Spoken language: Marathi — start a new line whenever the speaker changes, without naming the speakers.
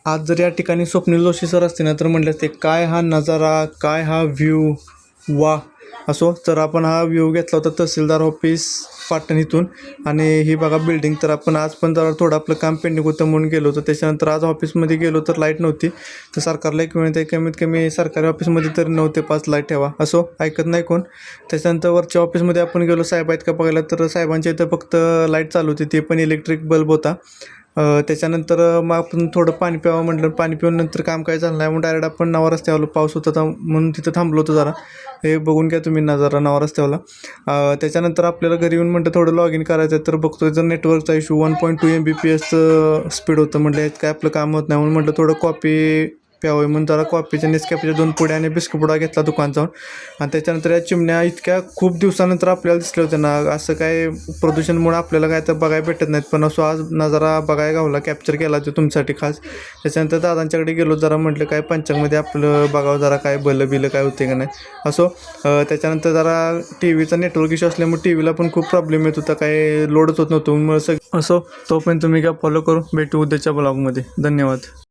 आज जर या ठिकाणी स्वप्नील जोशी सर असते ना तर म्हटलं असते काय हा नजारा, काय हा व्ह्यू, वा. असो तर आपण हा व्ह्यू घेतला होता तहसीलदार ऑफिस पाटण इथून. आणि ही बघा बिल्डिंग. तर आपण आज पण जरा थोडं आपलं काम पेंडिंग होतं म्हणून गेलो होतो. त्याच्यानंतर आज ऑफिसमध्ये गेलो तर लाईट नव्हती. तर सरकारला एक विनंती आहे, कमीत कमी सरकारी ऑफिसमध्ये तरी 9 ते 5 लाईट ठेवा. असो, ऐकत नाही कोण. त्याच्यानंतर वरच्या ऑफिसमध्ये आपण गेलो साहेब आहेत का बघायला, तर साहेबांच्या इथं फक्त लाईट चालू होती, ते पण इलेक्ट्रिक बल्ब होता. त्याच्यानंतर मग आपण थोडं पाणी प्यावं म्हटलं, पाणी पिऊन नंतर काम काय झालं नाही म्हणून डायरेक्ट आपण नवा रस्त्यावर, पाऊस होता म्हणून तिथं थांबलो होतो जरा. हे बघून घ्या तुम्ही नजारा नवा रस्त्यावरला. त्याच्यानंतर आपल्याला घरी येऊन म्हटलं थोडं लॉग इन करायचं आहे, तर बघतो जर नेटवर्कचा इश्यू 1.2 Mbps स्पीड होतं. म्हटलं काय आपलं काम होत नाही म्हणून म्हटलं थोडं कॉफी प्यावं म्हणून जरा कॉफीच्या नेसकॅफेच्या 2 पुड्या आणि बिस्किट पुडा घेतला दुकान जाऊन. आणि त्याच्यानंतर या चिमण्या इतक्या खूप दिवसानंतर आपल्याला दिसल्या होत्या ना. असं काय प्रदूषणमुळे आपल्याला काय तर बघायला भेटत नाहीत, पण असं आज नजारा बघायला गावला, कॅप्चर केला तो तुमच्यासाठी खास. त्याच्यानंतर दादांच्याकडे गेलो, जरा म्हटलं काय पंचांगमध्ये आपलं बघावं जरा काय बिलं काय होते का नाही. असो त्याच्यानंतर जरा टी व्हीचा नेटवर्क इश्यू असल्यामुळे टी व्हीला पण खूप प्रॉब्लेम येत होता, काय लोडच होत नव्हतं. मग असो तोपर्यंत तुम्ही काय फॉलो करू. भेटू उद्याच्या ब्लॉगमध्ये. धन्यवाद.